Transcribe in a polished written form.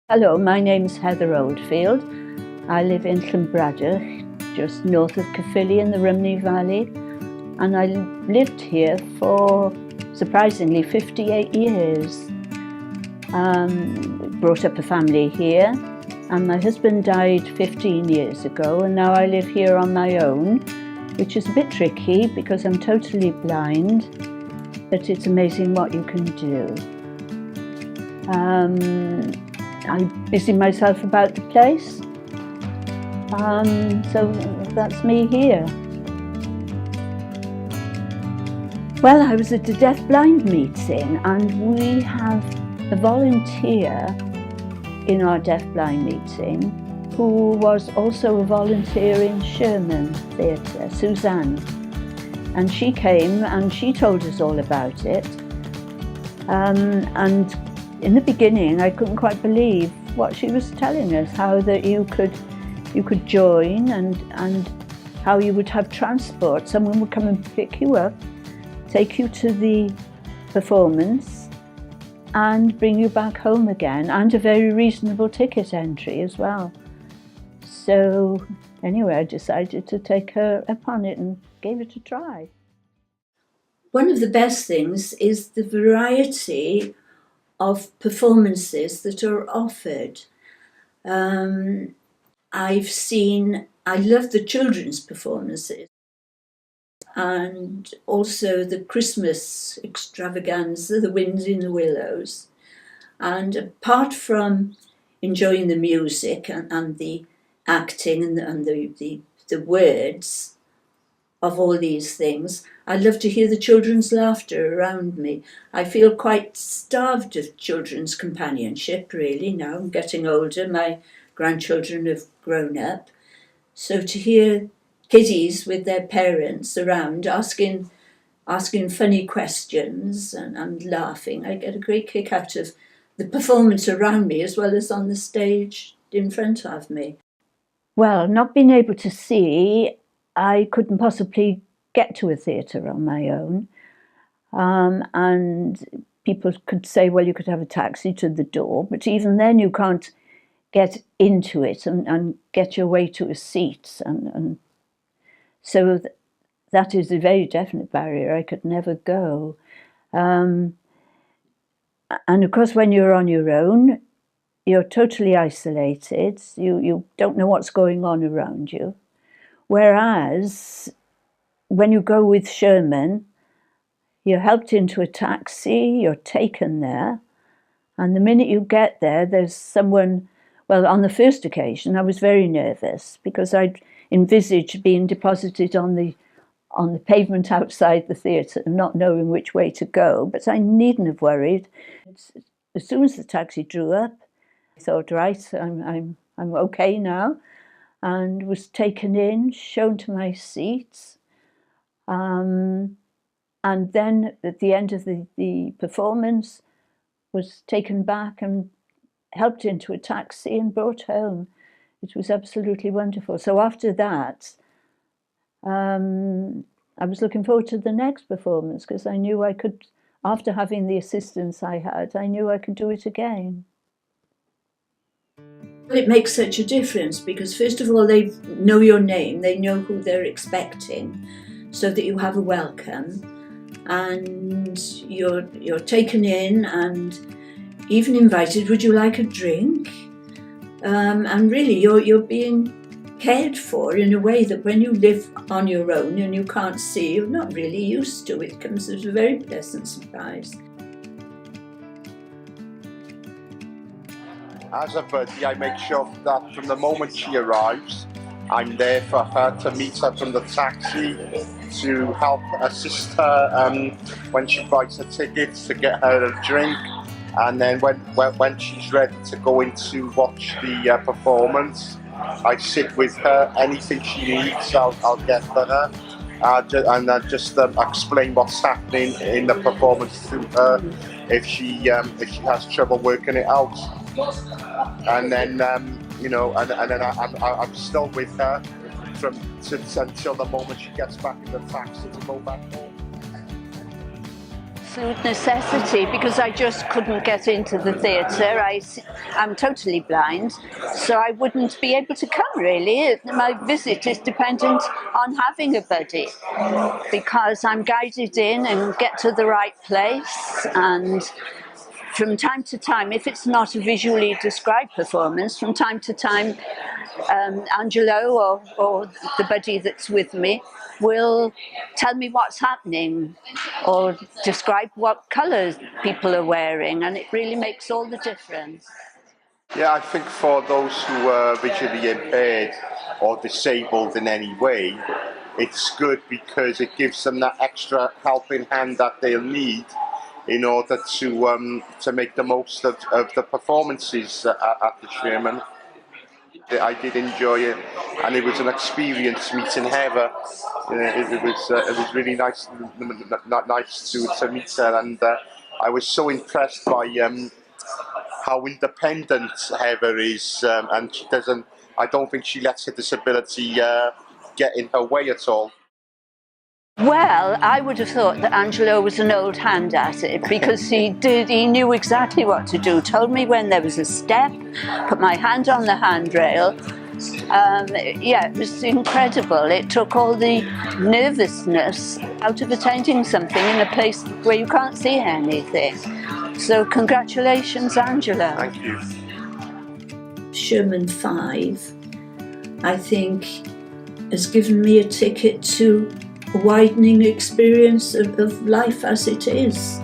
Hello, my name's Heather Oldfield. I live in Llanbradach, just north of Caerphilly in the Rhymney Valley, and I lived here for, surprisingly, 58 years. Brought up a family here, and my husband died 15 years ago, and now I live here on my own, which is a bit tricky because I'm totally blind, but it's amazing what you can do. I busy myself about the place, so that's me here. Well, I was at a deaf-blind meeting, and we have a volunteer in our deaf-blind meeting who was also a volunteer in Sherman Theatre, Suzanne. And she came and she told us all about it. And in the beginning, I couldn't quite believe what she was telling us, how that you could join and how you would have transport. Someone would come and pick you up, take you to the performance and bring you back home again, and a very reasonable ticket entry as well. So anyway, I decided to take her up on it and gave it a try. One of the best things is the variety of performances that are offered. I love the children's performances and also the Christmas extravaganza, The Wind in the Willows. And apart from enjoying the music and the acting and the words of all these things, I love to hear the children's laughter around me. I feel quite starved of children's companionship, really, now. I'm getting older, my grandchildren have grown up. So to hear kiddies with their parents around asking funny questions and laughing, I get a great kick out of the performance around me as well as on the stage in front of me. Well, not being able to see, I couldn't possibly get to a theatre on my own. And people could say, well, you could have a taxi to the door, but even then you can't get into it and get your way to a seat. And so that is a very definite barrier. I could never go. And of course, when you're on your own, you're totally isolated. You don't know what's going on around you. Whereas when you go with Sherman, you're helped into a taxi, you're taken there, and the minute you get there, there's someone. Well, on the first occasion, I was very nervous because I'd envisaged being deposited on the pavement outside the theatre, not knowing which way to go, but I needn't have worried. As soon as the taxi drew up, I thought, right, I'm okay now, and was taken in, shown to my seats. And then at the end of the performance, was taken back and helped into a taxi and brought home. It was absolutely wonderful. So after that, I was looking forward to the next performance because I knew I could, after having the assistance I had, I knew I could do it again. It makes such a difference because first of all, they know your name, they know who they're expecting, so that you have a welcome, and you're taken in and even invited, would you like a drink? And really you're being cared for in a way that when you live on your own and you can't see, you're not really used to. It comes as a very pleasant surprise. As a buddy, I make sure that from the moment she arrives, I'm there for her, to meet her from the taxi, to help assist her when she buys her tickets, to get her a drink. And then when she's ready to go in to watch the performance, I sit with her. Anything she needs, I'll get for her. And I just explain what's happening in the performance to her if she has trouble working it out. And then I'm still with her until the moment she gets back in the taxi to go back home. absolute necessity because I just couldn't get into the theatre. I'm totally blind, so I wouldn't be able to come really. My visit is dependent on having a buddy because I'm guided in and get to the right place, and from time to time, if it's not a visually described performance, from time to time Angelo or the buddy that's with me will tell me what's happening or describe what colours people are wearing, and it really makes all the difference. Yeah, I think for those who are visually impaired or disabled in any way, it's good because it gives them that extra helping hand that they'll need in order to make the most of the performances at the Sherman. I did enjoy it, and it was an experience meeting Heather. It was really nice to meet her, and I was so impressed by how independent Heather is, and she doesn't. I don't think she lets her disability get in her way at all. Well, I would have thought that Angelo was an old hand at it because he knew exactly what to do, told me when there was a step, put my hand on the handrail. Yeah, it was incredible. It took all the nervousness out of attending something in a place where you can't see anything. So congratulations, Angelo. Thank you. Sherman 5, I think, has given me a ticket to a widening experience of life as it is.